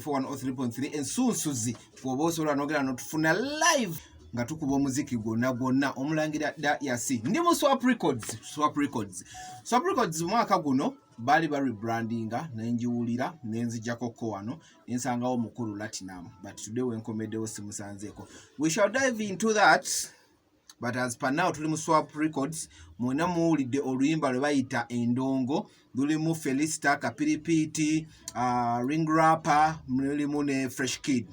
103.3 ensunsuzi bw'oba osobola n'ogera n'otufuna live nga tukuba omuziki gwonna omulangira da yasi ndi mu Swap Records mwaka guno bali ba rebrandinga nenjiwulira nenzijjako ko wano nensangawo mukulu Latinum but today wenkomeddewo simusanzeeko. We shall dive into that, but as per now tuli mu Swap Records mwena muwulidde oluyimba lwe bayita Endongo lulimu Felista Kapiripiti, Ring Rapper, mulimu ne Fresh Kid.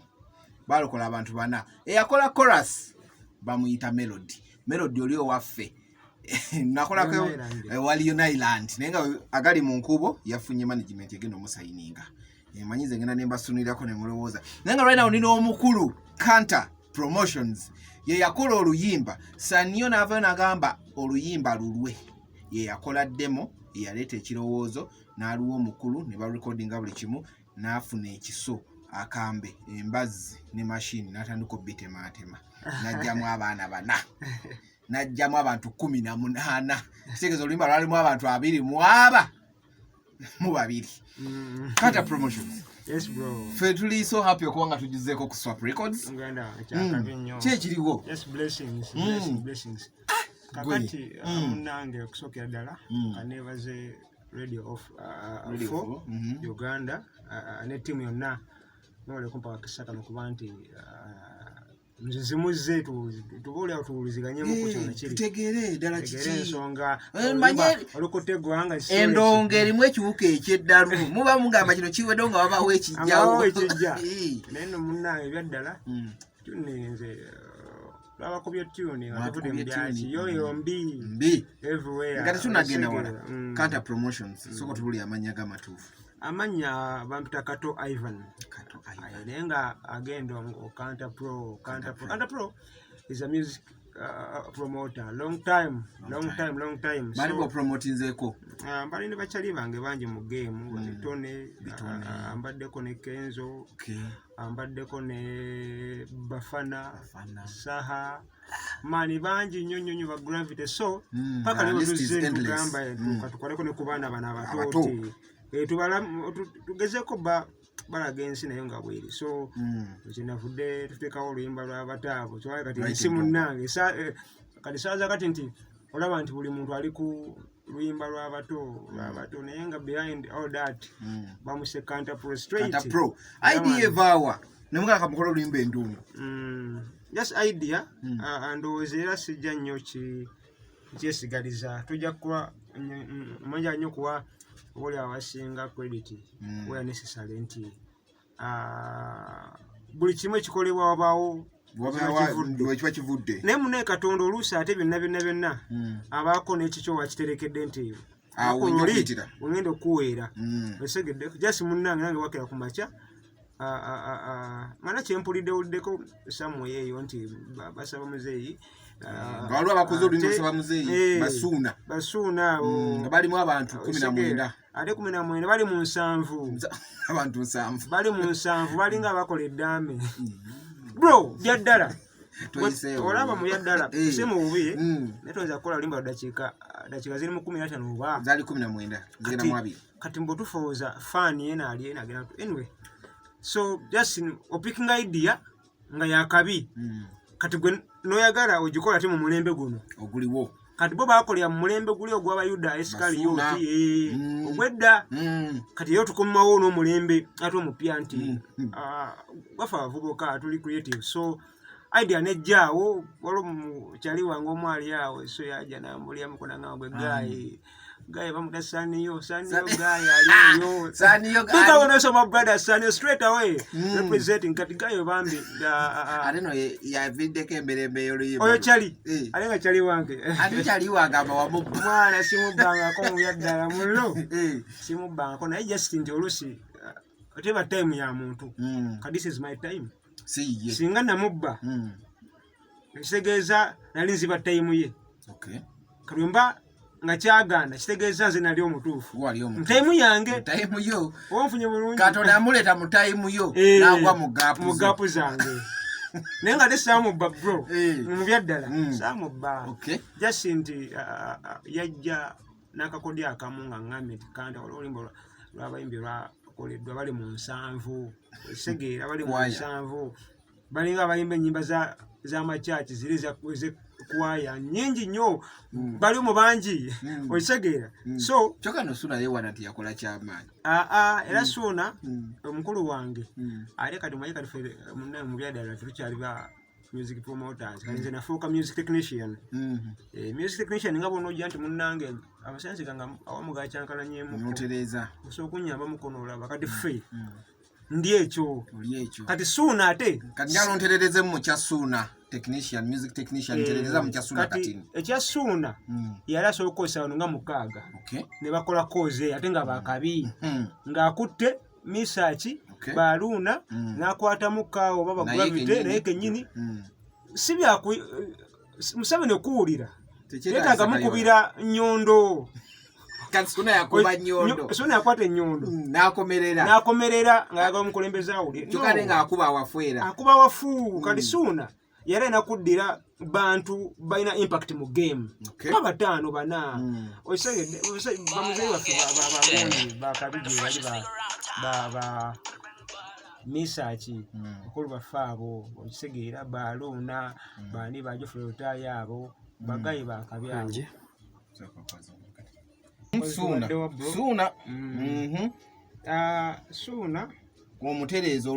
Balokola abantu bana eyakola chorus bamuyita Melody oli owaffe nakolako wali Island nenga agali mu nkubo yafunye management egenda omusayininga emanyize ngena nembasunirako ne mulowooza nenga right now nino omukulu Kanta Promotions ye yakola oluyimba Sanio n'ava n'agamba oluyimba lulwe ye yakola demo yaleeta ekirowoozo n'aluwa omukulu ne ba recordinga buli kimu n'afuna ekiso akambe embazi ne machine natandika obitematema najjamu abaana bana najjamu abantu 18 kitegeeza oluyimba lwalimu abantu 2 mu babiri. Kanta Promotions. Yes bro. Fe tuli so happy okuwanga tugizeeko ku Swap Records. Nganda kyakabinyo. Kyekiriwo. Yes, blessings. Blessings. Kakati munange okusokera ddala anebaze radio of Uganda ne team yonna nole kumpa wakisaka nokuba nti nzizimuze tubolya tuwuliziganyemu ku kyona kiri tegere ddala kiki ensonga manye olukotegwanga Endongo erimu ekiwuka ekyeddalu muba mugamba kino kiwedde nga wabawo ekijjawo neno munange byaddala tuninze lwabakubye tune nga tuvude mu byaki yoyo mbi everywhere nga tetunagenda wala. Kanta Promotions soko tubuli amanya gamatuufu amanya bampita Kato Ivan nenga agenda ngo Kanta Pro is a music promoter long time bali bo promotinzeko bali ne bachali bange bangi mu game Bitone ambaddeko ne Kenzo ambaddeko ne Bafana Saha mani bangi nyonyonyo ba Gravity so paka leo tugamba katukoleko ne kubana bana batoti tubala tugezeko balaga ensi nayo nga bweri so kinavudde tuteekawo oluyimba lw'abataabo kyewali kati simu nange kati saaza kati nti olaba nti buli muntu ali ku luyimba lw'abato naye nga behind all that bamuse Kanta Pro straight Kanta Pro idea vawa nemuga kamukola oluyimba Endongo just idea ndowooza era sijja nnyo kyesigaliza tujja kuba manja nnyo kuwa oli awasinga credit where necessary nti buli kimu ekikolebwa wabaawo wekiba kivudde naye munaye Katonda oluusi ate byonna abaako n'ekikyo wakiterekedde nti ogenda okuweera esegedde jasi munnange nange wakera ku makya ngana kyempuliddewo samwe eyo nti basaba muzeeyi nga waliwo abakozi oluyimba osaba muzeeyi basuuna nga balimu abantu 19 ate 19 bali mu 7 abantu 7 bali mu 7 balinga abakola eddame bro byaddala olaba mu yaddala si mu bubi netoza kukola oluyimba dakiika zirimu 15 oba zali 19 zigenda mu 2 kati mbotufooza fani yena ali agenda anyway so just opicking idea nga yakabi kati gwe noyagala ogikola ti mu mulembe guno oguliwo kati bo bakolera mu mulembe guli ogw'Abayuda Iskariyoti ogwedda kati yo tukomawo n'omulembe ate omupya nti bafa abavubuka tuli creative so idea nejjaawo waliwo mukyali wange omwali awo so yajja namulya mukonanga gwe gaye bamuta Saniyo aliyo tukabona soma brother Saniyo straight away representing kati gayo bambi aleno yaviddeko emberembe y'oluyimba oyo kyali alenga kyali wange ate kyali wagamba mwana simubbangako mu byaddala mullo simubbangako naye just nti olusi oteba time ya muntu this is my time singa namubba kitegeeza nali nziba time ye kalumba nga kyaganda kitegeeza nze nali omutuufu mutaimu yange onfunye bulungi Katonda amuleta mutaimu yo n'agwa mu gaapu zange naye nga tesaamubba bro mu byaddala saamubba just nti yajja n'akakodya akamu nga ngambye nti Kanta oluyimba lw'abayimbi lwa bakoleddwa bali mu 7 segeera bali mu 7 balinga abayimba ennyimba z'amachachi ziri kwaya nyingi nnyo bali mu bangi okisegeera so kyokka no Suuna yeewana nti yakola kyamaanyi era Suuna omukulu wange ate kati mwaye kati mu byaddala tukyali ba music promoters nze nafuuka music technician music technician nga bonojja nti munnange abasensi ganga awamu gakyankalanyemu mutereza osobola okunyamba mukono olaba kati ffe ndi ekyo kati Suuna ate kati njalo nterereze mu kya Suuna technician music technician nterereza mu kya Suuna kati ekya Suuna yali asobola okukozesa wano nga mukaaga ne bakola koze ate nga bakabi ng'akutte Misaki Baluuna n'akwata mukaawo baba gravity naye kennyini si byaku Museveni okuwulira yeetaaga mukubira nnyondo kati Suuna yakuba nnyondo Suuna yakwata ennyondo n'akomerera ng'ayagala omukulembeze awulire kyokka ng'akuba awafwera akuba awafu kati Suuna yali alina kuddira bantu balina impact mu game nga 5 4 osegedde bamuzeeyi baffe bagondi bakabije bali ba Misaki okulu baffe abo okisegeera Baluuna bani bajofule otaya abo bagayi bakabyabo Suuna omutereeza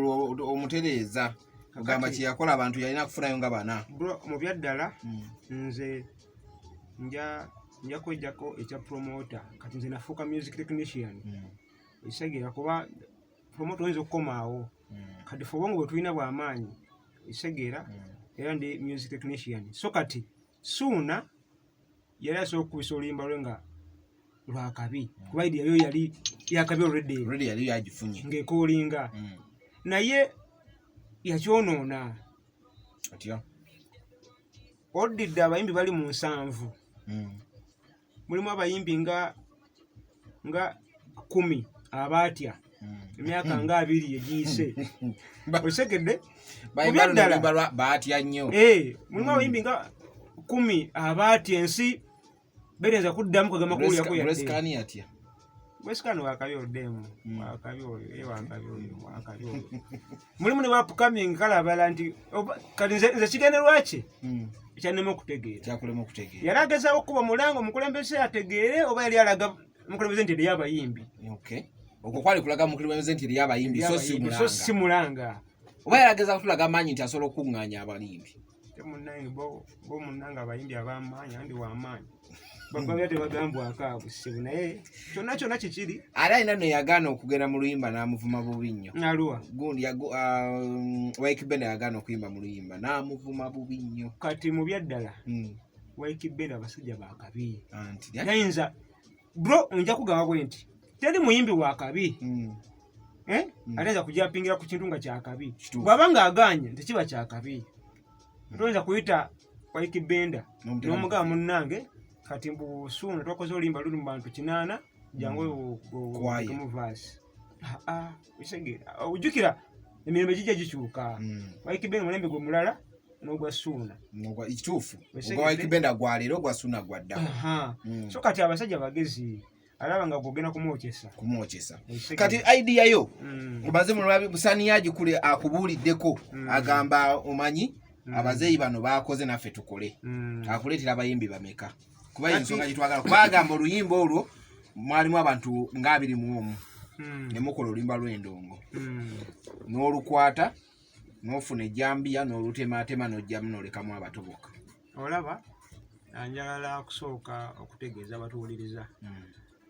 ogamba kyeyakola abantu yalina kufunayo nga 4 mu byaddala nze nja kwejjako ekya promoter kati nze nafuuka music technician ekisegeera kuba promoter oyinza okukomaawo kati fe obwongo bwe tulina bw'amaanyi ekisegeera era ndi music technician so kati Suuna yali asobola okukubisa oluyimba lwe nga lwakabi kuba idea yo yali yakabi already yali yagifunye ng'ekoolinga naye yakyonoona atya oddidde abayimbi bali mu 7 mulimu abayimbi nga 10 abaatya emyaka nga 2 egiyise osegedde bayimba baatya nnyo mulimu abayimbi nga 10 abaatya ensi berenza kuddamu kagamba kuwulirako yadde Weskano wakabyodemu wakabyoyo wakabyoyo mulimu ne upcoming kalabala nti kati nze kigenderwa ki ekyanema okutegeera yalageza okuba mulango mukulembeze ategeere oba yali alaga mukulembeze nti yabayimbi okwo kwali kulaga mukulembeze nti yabayimbi so simulanga oba yalageza kutulaga amaanyi nti asobola okuŋŋaanya abayimbi bo munnanga abayimbi ab'amaanyi andi w'amaanyi bagambye tebagambwa akaabusibu naye kyonna kikiri ate alina no yagaana okugenda mu luyimba n'amuvuma bubi nnyo aluwa gundi Waikibenda yagaana okuyimba mu luyimba n'amuvuma bubi nnyo kati mu byaddala Waikibenda abasajja bakabi yayinza bro nja kugamba bwe nti teri muyimbi wa kabi atayinza kujapingira ku kintu nga kyakabi bw'aba ng'agaanye tekiba kyakabi toyinza kuyita Waikibenda n'omugamba munnange kati mbu Suuna twakoze olimba luli mu bantu 8 jangu okumuvasi okisegeera ojjukira emirembe gijja gikyuka Waikibenda mulembe gwe mulala n'ogwa Suuna kituufu ogwa Waikibenda gwa leero ogwa Suuna gwa dda so kati abasajja bagezi alaba nga gwogenda kumwokyesa kati idea yo obaze Busani yagikule akubuuliddeko agamba omanyi abazeeyi bano baakoze naffe tukole akuleetera abayimbi bameka kuba ensonga gitwagala kuba agamba oluyimba olwo mwalimu abantu nga 21 ne mukola oluyimba lw'endongo n'olukwata n'ofuna ejjambiya n'olutemaatema n'ojjamu n'olekamu abatoboka olaba njagala kusooka okutegeeza abatuwuliriza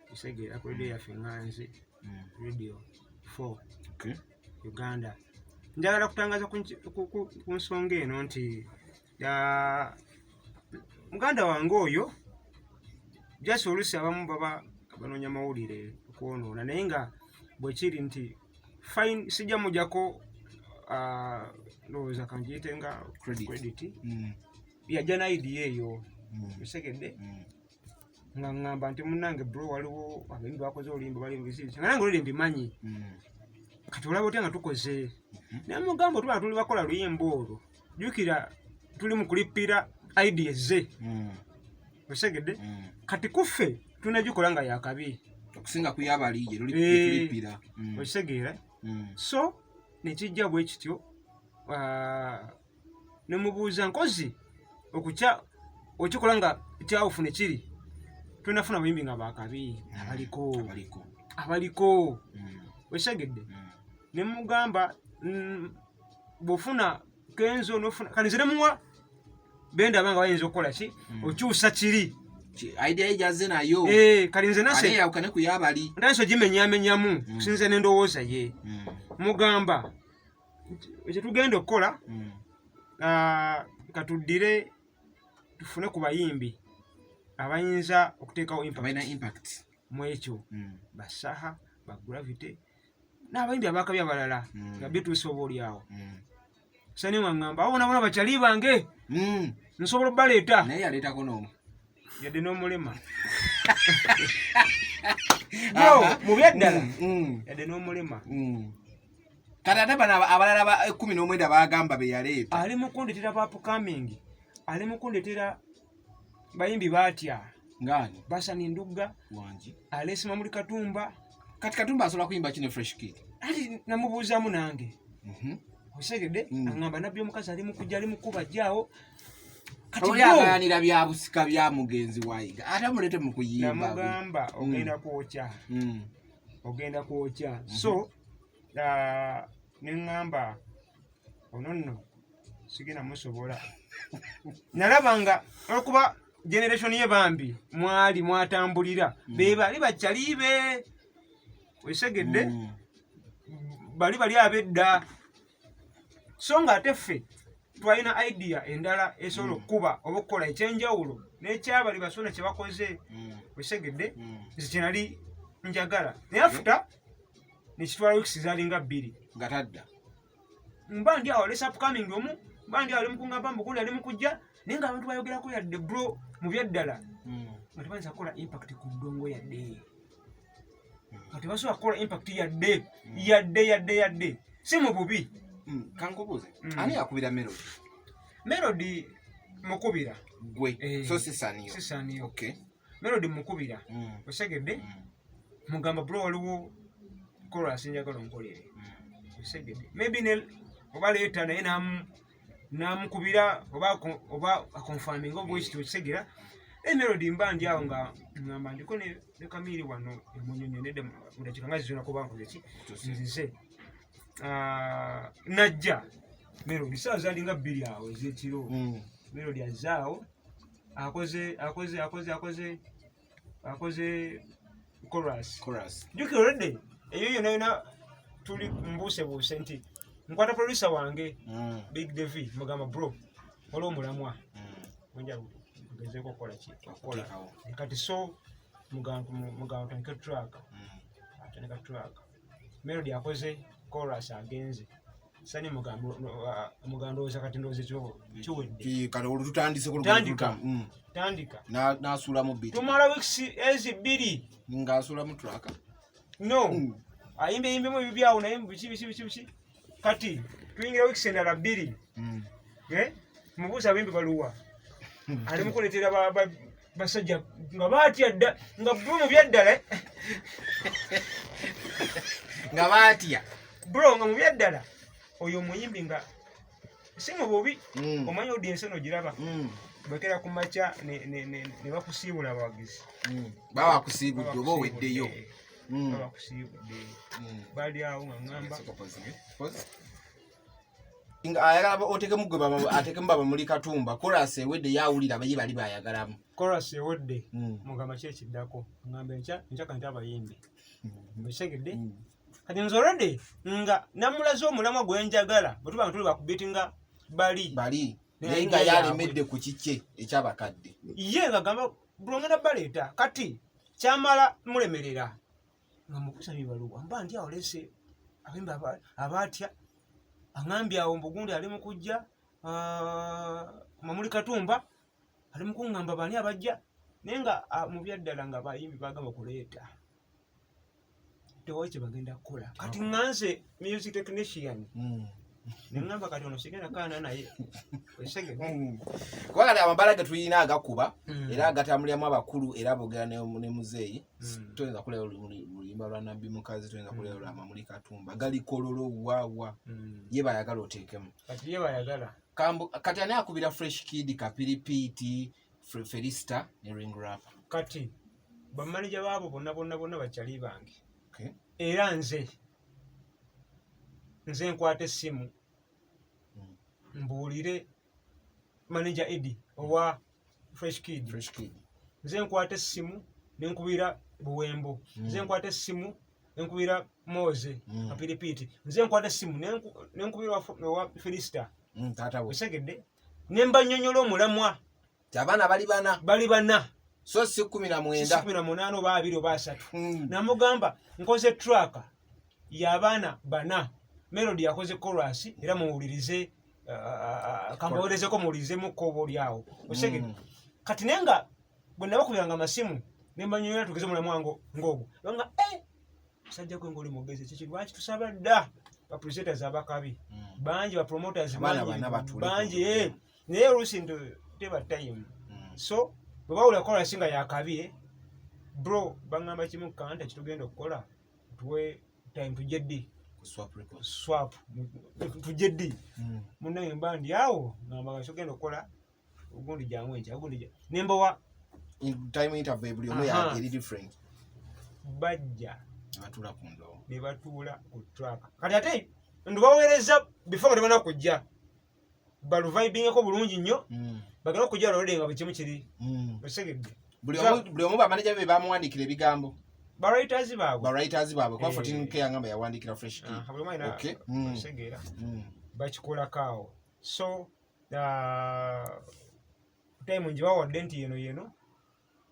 kisegeera ku radio yaffe Nganzi radio 4 Uganda njagala kutangaza ku nsonga eno nti muganda wange oyo just oluusi abamu baba banoonya mawulire okwonoona naye nga bwe kiri nti fine sijja mujjako lowooza kangiyite nga credit yajja na idea eyo esegedde nga ŋŋamba nti munnange bro waliwo abayimbi bakoze oluyimba bali mubisiri nga nange oluli mbimanyi kati olaba otya nga tukoze naye mugamba tuba tuli bakola luyimba olwo jjukira tuli mu kulippira idea ze osegedde kati kuffe tunagikola nga yakabi okusinga kuyabali je lipira okisegeera so nekijja bwe kityo ne mubuuza nkozi okukya okikola nga kyawufune kiri tunafuna abayimbi nga bakabi abaliko wesegedde ne mugamba bofuna Kenzo nofuna kanizire muwa benda banga bayinza okukola ki okyusa kiri idea ejaze nayo kalinze nase ale yakane kuyabali ndanso jimenyamenyamu kusinze n'endowooza ye mugamba ekyo tugenda okukola katuddire tufune ku bayimbi abayinza okuteekawo impact mu ekyo basaha ba gravity n'abayimbi abakabi abalala nga bituusa oba oliawo sani wangamba abo nabona bakyali bange nsobola baleeta naye yaleetako n'omu yadde n'omulema mu byaddala yadde n'omulema kati ate bano abalala ba 19 bagamba be yaleeta ali mu kundetera ba upcoming ali mu kundetera bayimbi batya ngani Basani Ndugga wanji alesima muri Katumba kati Katumba asobola kuyimba kino Fresh Kid ali namubuuzamu nange osegede angamba nabyo mukazi ali mu kujja ali mu kuba jjaawo kati yaganira bya busika bya mugenzi wayiga ate mulete mu kuyimba namugamba ogenda kwokya so nengamba onono sigina musobola nalabanga okuba generation ye bambi mwatambulira bali bakyalibe wesegedde bali abedda so nga ateffe twalina idea endala esobola okuba oba okukola ekyenjawulo n'ekyabali basona kye bakoze wesegedde zikinali njagala naye afuta nekitwala wikisi zalinga 2 nga tadda mba ndi awo lesa upcoming omu mba ndi ali mukungamba mbugundi ali mukujja naye nga abantu bayogerako yadde bro mu byaddala nga tebayinza kukola impact ku ddongo yadde nga tebasobola kukola impact yadde si mu bubi kankubuuze ani yakubira melody mukubira gwe so sisaniyo okay melody mukubira osegedde mugamba bro waliwo chorus njagala onkolere osegedde maybe ne oba leeta naye namukubira oba akonfirming oba ekyo kisegera melody mba ndi awo nga ngamba ndiko ne Kamiri wano emunyonyonedde mudakika nga zizona kuba nkoze ki nzize najja melody saa zalinga 2 awo ezekiro melody azaawo akoze chorus jukirode eyo yona tuli mbuuse nti nkwata producer wange Big Devi mugamba bro waliwo omulamwa onja kugezeeko okukola ki okukola kati so mugamba tanike track melody akoze chorus agenze sani mugamba ndowooza kati ndowooza kiwedde kati olututandise tandika n'asuulamu beat tumala weeks ezi 2 ng'asuulamu track no ayimbe mu bibyawo naye biki kati tuyingira weeks endala 2 mubuuza abimbi baluwa ali mukuletera basajja nga batya dda nga bro mu byaddala nga batya bro nga mu byaddala oyo muyimbi nga si mu bubi omanya audience no giraba bakera ku macha ne bakusiibula abawagizi bakusiibudde oba oweddeyo bakusiibudde bali awo nga ngamba ayagala otekemu gwe atekemu baba muri Katumba chorus ewedde yawulira bali bayagalamu chorus ewedde mugamba kyekiddako ngamba ncha kanti abayimbi mbesegedde kati nzolode nga namulaze omulamwa gwenjagala bwetuba nga tuli bakubitinga bali naye nga yalemedde ku kike ekyabakadde ye nga gamba bulongera baleeta kati kyamala mulemerera nga mukusa bibaluwa mba ndi awo lese abimba abatya angambye awo mbugundi ali mukujja mamuli Katumba ali mukungamba bani abajja naye nga mu byaddala nga bayimbi bagamba kuleeta tewache bagenda kukola kati nganze music technician nengamba kati ono sigenda kana naye wesege kwa kati amabala gatuyina agakuba era agatambulyamu abakulu era bogera ne muzeeyi toyinza kulera luyimba lwa Nabbi Mukazi, toyinza kulera lwa Mamuli Katumba, gali kololo wawa ye bayagala oteekemu kati ye bayagala kati ani akubira Fresh Kid, Kapiripiiti, Felista ne Ring Rapper? Kati bamaneja baabo bonna bakyali bange. Era nze nkwata essimu mbuulire manager Eddie owa Fresh Kid. Nze nkwata essimu nenkubira Buwembo. Nze nkwata essimu nenkubira Moze Kapiripiiti. Nze nkwata essimu nenkubira wa Felista. Tata we osegedde nemba nnyonnyola omulamwa abaana bali bana so si 19 oba 2 oba 3 namugamba nkoze track y'abaana bana Melody yakoze chorus era muwulirize kambawerezeko muwulirizemu kkobo lyawo osegedde kati nenga bwe nabakubiranga amasimu nemba nnyonnyola tugeze omulamwa ng'ogwo nga musajja gwe ng'oli mugezi kiki lwaki tusaba dda bapresenters abakabi banji ba promoters banji naye oluusi teba time so bwe bawula kola singa yakabi bro bangamba kimu kanta kitugenda okukola tuwe time tujeddi swap tujeddi munange mbandi awo ngamba kitugenda okukola ugundi jangu encha ugundi nemba wa time interview buli omu ya eri different bajja batula ku ndo ne batuula ku track kati ate ndubaweereza before nga tebana kujja baluvibingako bulungi nnyo bagenda okujja lolode nga buli kimu kiri osegedde buli omu bamaneja be bamuwandikira ebigambo bawriters baabwe kwa 14k yangamba yawandikira Fresh Kid osegeera bakikolakaawo so time nje bawadde nti yeno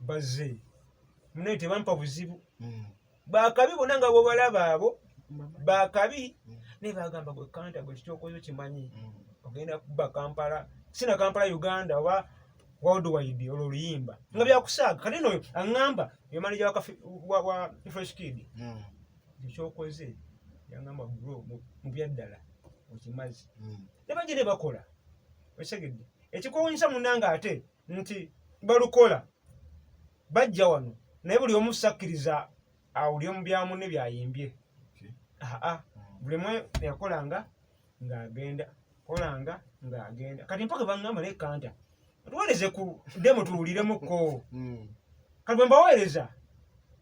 bazze munaye tebampa buzibu bakabi bonna nga bobalaba abo bakabi ne bagamba gwe kanta gwe kikyokozo kimanyi ogenda kuba Kampala sina Kampala Uganda oba worldwide olwo luyimba nga byakusaaga kati no aŋŋamba yemanaja wa Fresh Kid ekyokoze yangamba bro mu byaddala okimazi ne bajja ne bakola osegedde ekikuwunyisa munnanga ate nti balukola bajja wano naye buli omu sakkiriza awulye mu bya munne byayimbye buli mwe yakolanga ng'agenda kolanga ng'agenda kati mpaka baŋŋamba naye kanta tuweereze ku demo tuwuliremuko kati bwe mbaweereza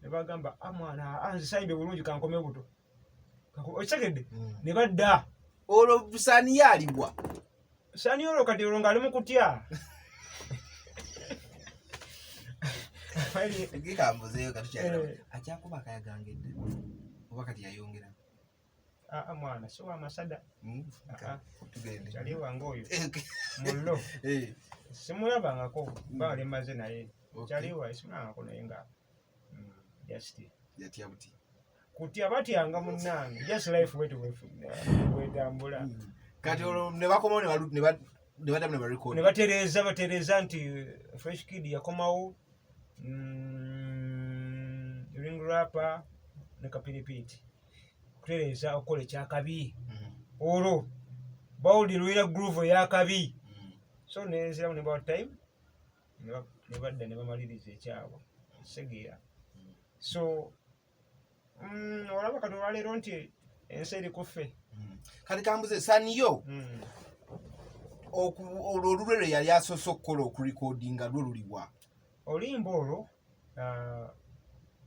ne bagamba mwana nze sayimbe bulungi kankome buto okisegedde ne badda olwo Sani yalibwa Sani olwo kati olwo ng'ali mu kutya gikambuzeyo akyakuba akayagangedde oba kati yayongera mwana so amasada kyali wange oyo mullo simulabangako baali maze naye kyaliwa simulabangako naye nga yatya buti kutya batyanga munnange just life wetambula kati olwo ne bakomawo ne batereeza nti Fresh Kid yakomawo Ring Rapper ne Kapiripiiti kutereeza okukola ekyakabi olwo bawulirira groove eyakabi so neziramu ne bawa time ne badda ne bamaliriza ekyabwe segeera so olaba kati olwaleero nti ensi eri kuffe kati kambuze Saniyo olwo olulwere yali asoose okukola okurekodinga lwo luliwa olimba olwo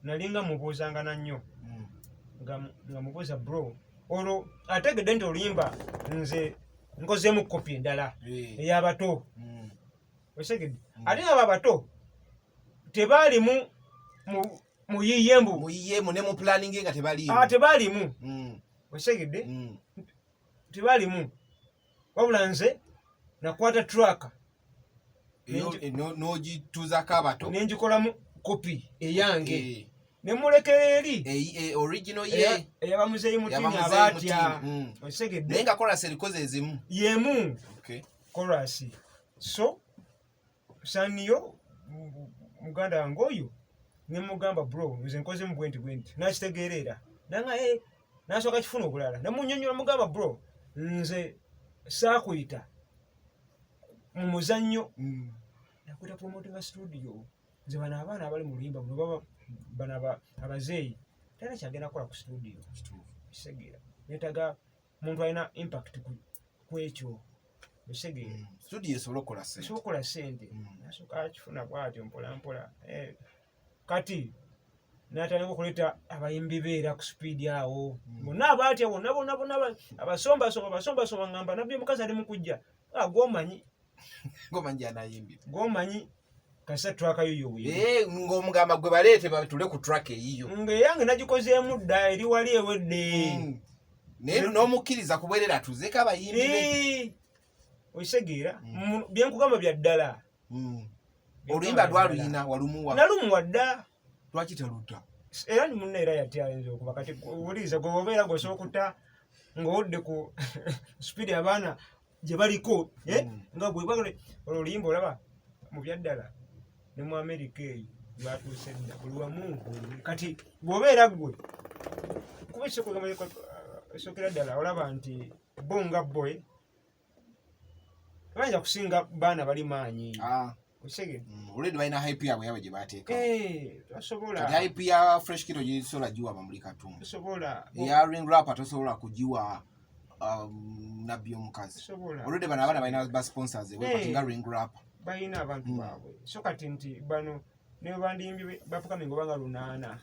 nalinga mubuuzanga nannyo nga mubuuza bro olwo ategedde nti oluyimba nze nkozeemu kopi endala ey'abato osegedde ate abo abato tebaalimu muyiyemu ne mu planning nga tebaalimu osegedde tebaalimu wabula nze nakwata track n'ogituuzako abato nenjikolamu kopi eyange nemulekera eri original eyabamuzeeyi mutini abaatya osegedde naye nga chorus erikoze ezimu yemu chorus so Saniyo muganda wange oyo nemugamba bro nze nkozemu bwenti nakitegeerera nanga nasooka kifuna obulala nemunnyonnyola mugamba bro nze saakuyita mu muzannyo nakwita promotinga studio nze bano abaana abali mu luyimba buno baba bana abazeeyi tayina kyagenda kukola ku studio Segera yetaga muntu alina impact ku ekyo Segera studio esobola okukola ssente nasooka akifuna bw'atyo mpolampola kati n'atandika okuleeta abayimbi beera ku speed awo bonna abaatya bonna abasombasomba ngamba nabbi omukazi ali mu kujja gwomanyi kasa traka yo ng'omugamba gwe baleete batule ku track eyiyo ng'eyange nagikozeemu dda eri wali ewedde naye n'omukkiriza kubeerera atuzeeko abayimbi be okisegeera byenkugamba bya ddala oluyimba lwaluyina walumuwa nalumuwa dda lwaki talutta era ni munna era yatyalenza okuba kati wuliriza gwe obeera gwosobola okutta ng'owudde ku speed abaana gye baliko nga bwe bagala oluyimba olaba mu bya ddala ne mu Amerika eyo lwatuuse dda buli wamu kati bw'obeera gwe kuba esokera ddala olaba nti bonga boy bayinza kusinga baana bali maanyi oledi balina hype yaabwe yaabwe gye baateeka tosobola kati hype ya fresh kito gisobola giwa bamuli katundu tosobola eya ring rapper tosobola kugiwa nabbi omukazi oledi bano abaana balina ba sponsors webatinga ring rapper balina abantu baabwe so kati nti bano ne bandimbi bapukamingi obanga 8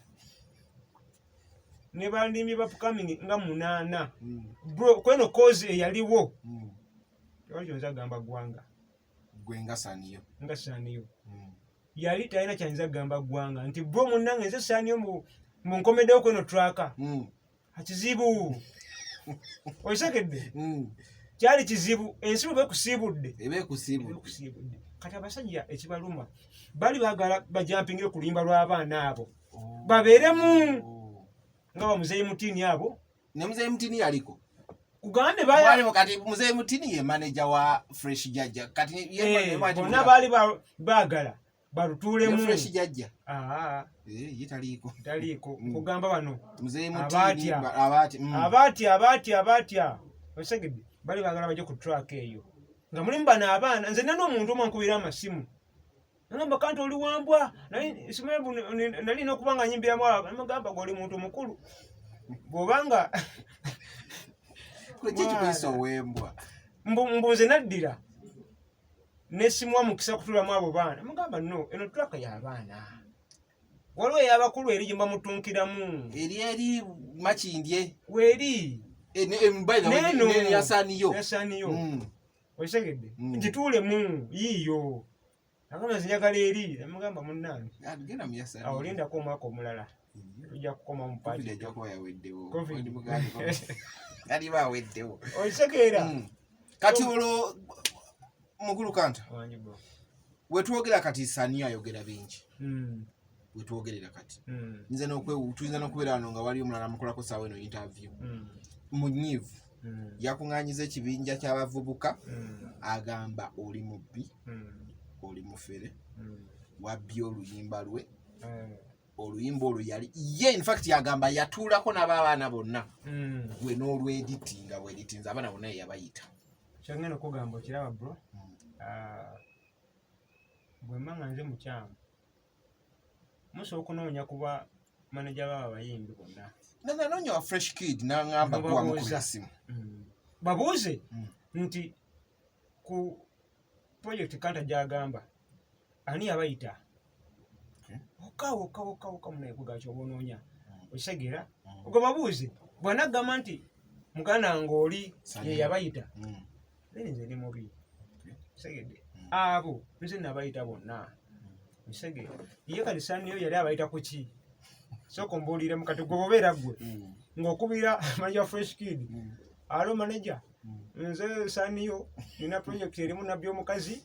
ne bandimbi bapukamingi nga 8 bro kweno cause eyaliwo lwaki nza gamba gwanga gwe nga saniyo yali talina kyanyiza gamba gwanga nti bro munnange nze saniyo mu nkomeddewo kweno traka akizibu okisekedde kyali kizibu ensi bwekusiibudde kati abasajja ekibaluma bali baagala bajampingire ku luyimba lw'abaana abo babeeremu nga bamuzeeyi mutiini abo ne muzeeyi mutiini yaliko kugambe kati muzeeyi mutiini ye manager wa fresh jajja kati bonna baali baagala balutuulemu fresh jajja ye taliiko kugamba bano muzeeyi mutiini abaatya osegedde bali baagala bajje ku track eyo nga mulimu bano abaana nze n'omuntu omu ankubira amasimu nagamba kanti oli wambwa nalina okuba nga nyimbiramu namugamba gwe oli muntu mukulu bw'obanga mbu nze naddira nesimuwa mukisa kutulamu abo baana mugamba no eno traka y'abaana waliwo ey'abakulu eri gye bamutunkiramu eri makindye weeri yasaniyo oisegedde gituulemu yiiyo agamba nze njagala eri namugamba munnange olindako omwaka omulala ojja kukoma mupaweddewo oisekeera kati olwo mukulu Kanta wetwogera kati saniyo ayogera bingi wetwogerera kati nze tuyinza n'okubeera wano nga wali omulala mukolako saawa eno interview munyiivu yakuŋŋaanyiza ekibinja ky'abavubuka agamba oli mubbi oli mufere wabbye oluyimba lwe oluyimba olwo yali ye infact yagamba yatuulako n'abaana bonna gwe n'olweditinga bweditinza abaana bonna yeyabayita kyongenda okugamba okiraba bro bwe mba nga nze mukyamu musobola okunoonya kuba manager baba abayimbi bonna nanoonya wa fresh kid n'aŋŋamba kuwamukubira simu babuuze nti ku project Kanta gy'agamba ani yabayita okawokka munayekuga kyoba onoonya okisegeera ogwo babuuze bw'anaggamba nti muganda ng'oli ye yabayita then nze ndi mubi segedde abo nze nabayita bonna okisegeera ye kati saniyo yali abayita ku ki sooka mbuuliremu kati gwe bobeera gwe ng'okubira manager fresh kid alo manager nze saniyo nina project erimu nabbi omukazi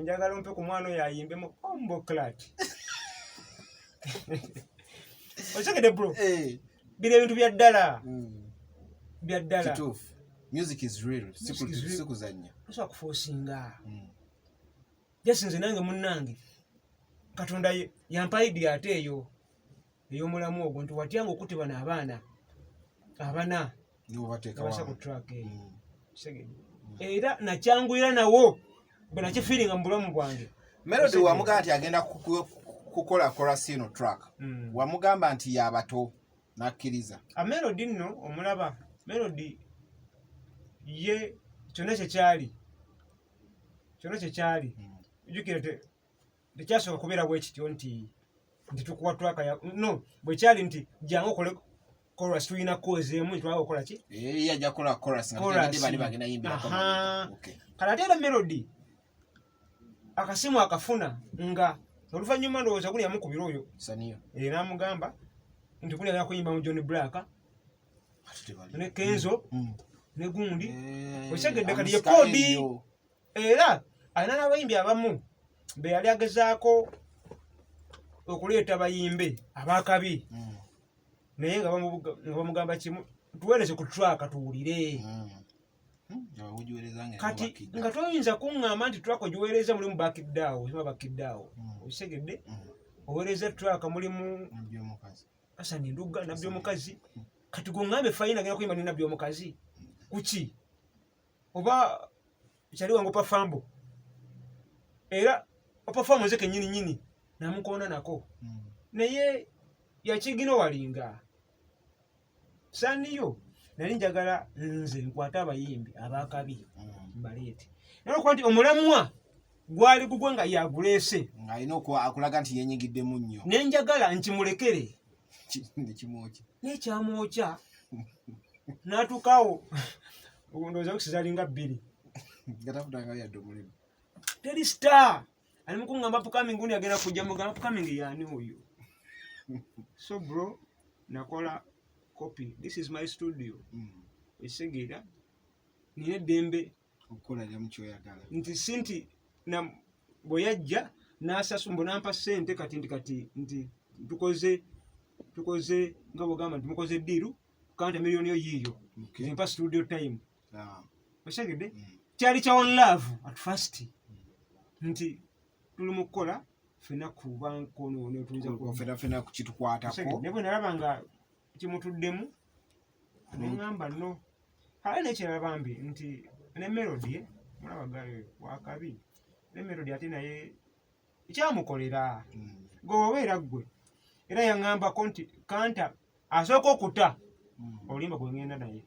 njagala ompe ku mwana oyo ayimbemu omboklat osegede bro bino ebintu bya ddala music is real sikuzanya osobola kuforcinga jasi nze nange munnange katonda yampa idea ate eyo ey'omulamu ogwo nti watyanga okutibana abaana abana abasa ku track eyo era nakyanguyira nawo bwe nakifiiringa mu bulamu bwange Melody wamugaa nti agenda kukola chorus ino track wamugamba nti yabato nakkiriza Melody nno omulaba Melody ye kyonna kyekyali jukira tekyasoboka kubeera bwe kityo nti tukuwa track ya no bwe kyali nti jangu okole chorus tulina koze emu twala okola ki yajja kukola chorus nga bali bagenda yimbira kala tera Melody akasimu akafuna nga oluvannyuma ndowooza kuli yamukubira oyo Saniyo era amugamba nti kuli yakuyimba mu John Black ne Kenzo ne gundi osegedde kali ye kodi era alina n'abayimbi abamu be yali agezaako okuleeta bayimbe abakabi naye nga bamugamba kimu tuweereze ku track tuwulire kati nga toyinza kuŋŋamba nti track ogiweereza mulimu bakidaawo osegedde oweereza track mulimu Asani Nduga nabbi omukazi kati goŋŋambe fayina agenda kuyimba ne nabbi omukazi kuki oba kyali wangu pafambo era opafambo nze kennyini namukoona nako naye yakigino walinga Saniyo nali njagala nze nkwata abayimbi abakabi mbaleete naye okuba nti omulamwa gwali gugwe nga yaguleese ng'alina akulaga nti yenyigiddemu nnyo nenjagala nkimulekere kimwoki n'ekyamwokya n'atuukawo ndowooza kusizalinga 2 gatafutanga yadde omulimu teri star ali mukuŋŋamba upcoming gundi agenda kujja mugamba upcoming yaani oyo so bro nakola copy this is my studio esegera nina eddembe okukola lyamu kyoyagala nti sinti bwe yajja n'asasumbo nampa ssente kati nti tukoze nga bwogamba nti mukoze ddiiru kanta miliyoni yo yiiyo zimpa studio time osegedde kyali kya one love at first nti tuli mu kukola fena kuba nkono fena kitukwatako ne bwe nalaba nga kimutuddemu neŋŋamba nno ate nekyeraba mbi nti ne Melody mulabagayo wakabi ne Melody ate naye ekyamukolera gwewabeera ggwe era yaŋŋambako nti kanta asooka okuta olimba gwe ŋŋenda naye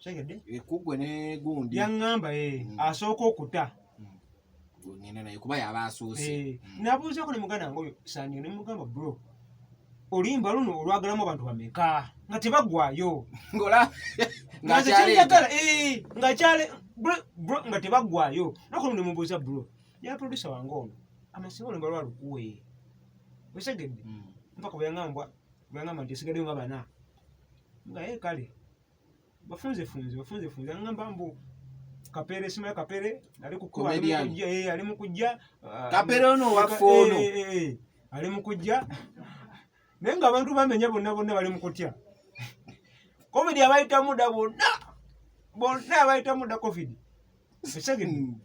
segedde ekugwe ne gundi yaŋŋamba asooka okuta ngenda naye kuba yaba asoose nabuuzaako ne muganda wange oyo Saniyo ne mugamba bro olimba luno olwagalamu abantu bameka nga tebagwayo nga tebagwayo nakono ne mubuuza bro ya producer wange ono amasiba olimba lwalukuwe osegedde mpaka bwe yaŋŋamba nti esigaddeyo nga 4 nga kale bafunze aŋŋamba mbu Kapere Simaya Kapere ali kukuba ali mu kujja Kapere ono wafoono ali mu kujja naye nga abantu bamenya bonna bali mu kutya covid abayita muda bonna abayita muda covid esegedde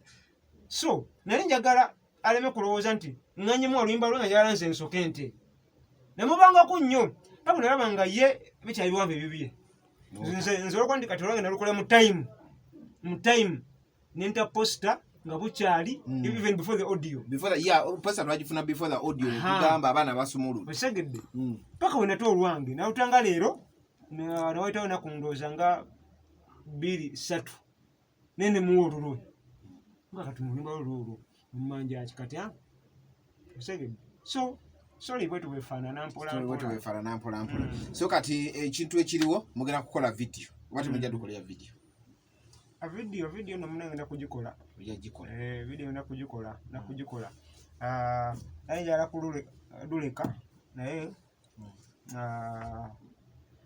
so nali njagala aleme kulowooza nti ŋŋanyimu oluyimba lwe nga njagala nze nsoke nte nemubangako nnyo paka nalaba nga ye bikyali biwanvu ebibye nze olwokuba nti kati olwange nalukola mu time nenta poster nga bukyali even before the audio poster twagifuna before the audio kugamba abaana basumuludde osegedde paka wenate olwange nawutanga leero nawaitawo naku ndowooza nga 2-3 nene muwa olulwe nga kati mulumba olulwo mumanja ki kati osegedde so sorry bwetu bwefaanana mpola so kati ekintu ekiriwo mugenda kukola video wati mujja tukolera video video no munange nakugikola video nakugikola naye njala kululeka naye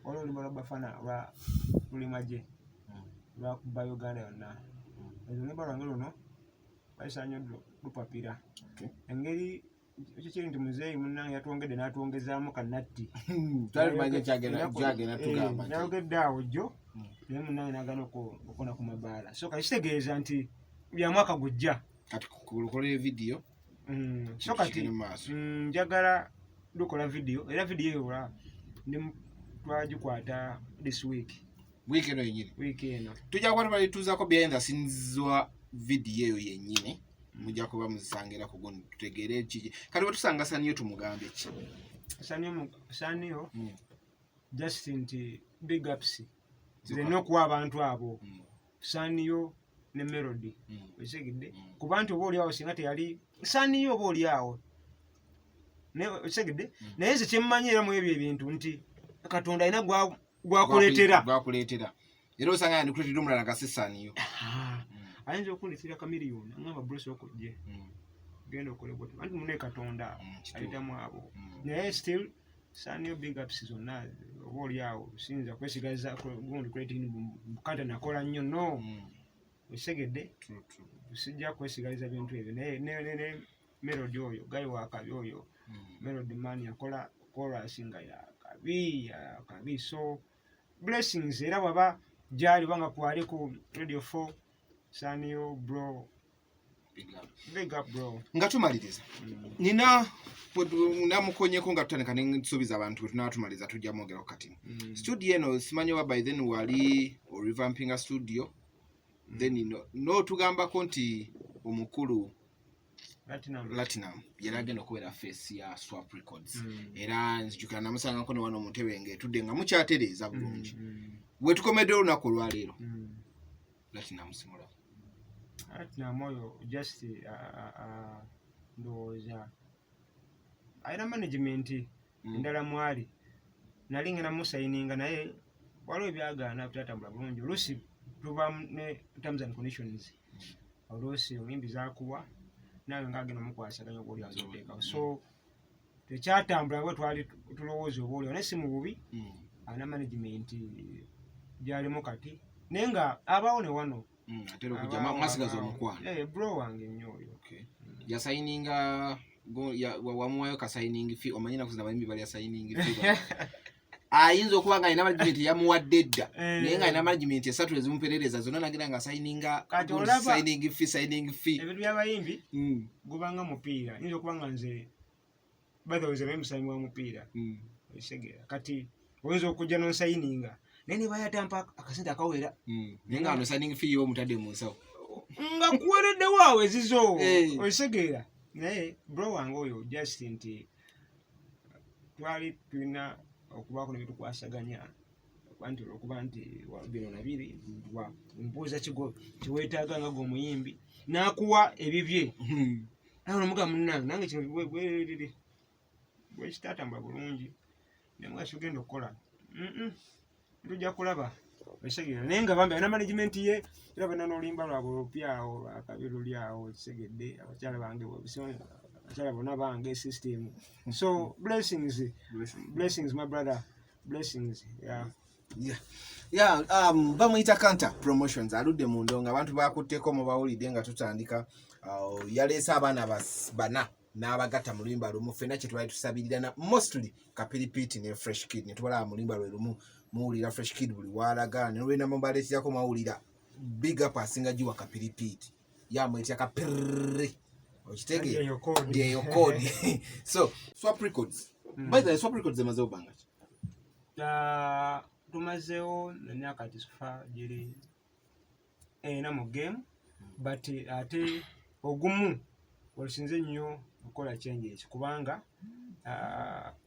olulima lwa Bafana lulimaje lwakuba Uganda yonna olulima lwange luno baisanya lupapira engeri ekyo kiri nti muzeeyi munnange yatwongedde n'atwongezaamu kanatti nayogedde awo jjo naye munnange n'agana okona ku mabaala so kati kitegeeza nti bya mwaka gujja kati kukolera video so kati njagala dukola video era video eyo twagikwata this week week eno yennyini week eno tujja kuba tubalituuzaako behind the scenes wa video eyo yennyini mujja kuba muzisangira ku gundi tutegeere kiki kati wetusanga Saniyo tumugambe ki Saniyo just nti big ups zirina okuwa abantu abo Saniyo ne Melody osegedde ku bantu oba oliawo singa teyali Saniyo oba oliawo osegedde naye nze kyemmanyi era mu ebyo ebintu nti Katonda alina gwakuleetera era osanga yandikuleetera omulala nga si Saniyo ayinza okuleetera kamiliyoni angamba Bruce okujje genda okole bwoti anti mune Katonda ayitamu abo naye still Saniyo big ups zonna oba oliawo siyinza kwesigaliza gundi kuleetera bukata nakola nnyo no osegedde sijja kwesigaliza bintu ebyo ne Melody oyo gayi wakabi oyo Melody man yakola chorus nga yakabi so blessings era baba jali banga kwali ku Radio 4 Saniyo bro big up bro nga tumaliriza nina namukonyeko nga tutandika nensuubiza abantu tunatumaliza tujja mwogera kati studio eno simanyi wa by then wali revamping studio then no tugambako nti omukulu Platinum yali agenda okubeera face ya Swap Records era nzijukira namusangako ne wano omutebe ng'etudde nga mukyatereeza bulungi wetukomedde olunaku olwaleero Platinum simula Platinum oyo just ndowooza ayina management endala mwali nali ngenda musayininga naye waliwo ebyagaana butatambula bulungi oluusi tuba ne terms and conditions oluusi oluyimbi zakuwa nawe ngagenda mukwasaganya oba oli azoteekawo so tekyatambula bwe twali tulowooza oba oli naye si mu bubi alina management gyalimu kati naye nga abaawo ne wano atera okujja mwasigaza omukwano bro wange nnyo oyo yasayininga wamuwayo ka signing fee omanyi nakuziza abayimbi bali ya signing fee ayinza okuba nga alina management yamuwadde edda naye nga alina management esatu ezimuperereza zonna nagira nga signing fee ebintu by'abayimbi gubanga mupiira yinza okuba nga nze bathoze naye musayi wa mupiira esegera kati oyinza okujja n'osayininga naye ne bayatampa akasente akawera naye nga wano signing fee y'omutadde mu nsawo nga kuwereddewo awo ezizo osegeera naye bro wange oyo just nti twali tulina okubaako nebitukwasaganya okuba nti bino nabiri mbuuza kiweetaaga nga g'omuyimbi n'akuwa ebibye awo nomuga munnange nange kino bwekitatambula bulungi naye tugenda okukola tujja kulaba esegera naye nga bambi alina management ye era bana n'olimba lwabwe olupyawo akabiro lyawo ekisegedde abakyala bange abakyala bonna bange system so blessings my brother blessings bamuyita Kanta Promotions aludde mu ndongo abantu bakutteko mu bawulidde nga tutandika yaleese abaana bana n'abagatta mu lulimba lumu ffenna kye twali tusabirira mostly Kapiripiti ne Fresh Kid ne tubalaba mu lulimba lwe lumu muwulira Fresh Kid buli walaga ne lwena mubaleeterako mawulira big up asinga giwa Kapiripiti yamwetya kapirri okitege ndiyo kodi so Swap Records by the way Swap Records emaze obanga tumazeewo emyaka tisufa giri ena mu game but ate ogumu olusinze nnyo okukola changes kubanga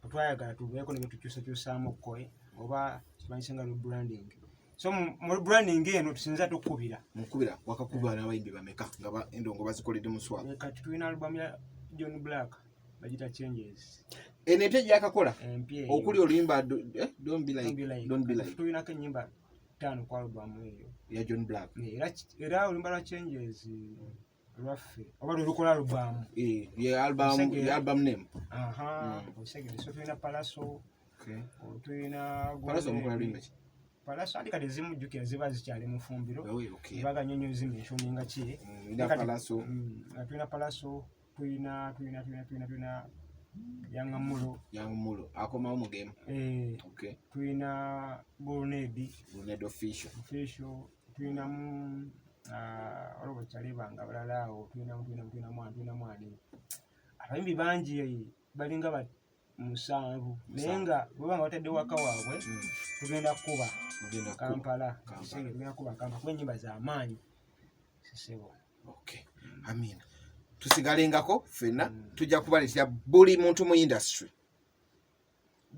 twayagala tubeeko ne tukyusakyusaamu kkoe oba kimanyise nga rebranding so mu rebranding eno tusinza tukubira wakakubira n'abayimbi bameka nga endongo bazikoledde mu Swap kati tulina alubamu ya John Black bagita changes enepya gyakakola okuli oluyimba don't be like tulinako ennyimba 5 ku alubamu eyo ya John Black era oluyimba lwa changes lwaffe oba lwelukola alubamu album name osegere so tulina Palaso tulina Palaso andi kati zimujjukira ziba zikyali mu fumbiro baga nyonyo zimenshoninga ki tulina Palaso tulina Yangamulo akomawo mu game tulina Golned official tulina mu olobo kyalibanga balala awo tulina mwani abayimbi bangi balinga 7 naye nga bwebanga batadde waka waabwe tugenda kuba Kampala tugenda kuba Kampala kuba ennyimba z'amaanyi sisebo amina tusigalengako ffenna tujja kubaleetera buli muntu mu industry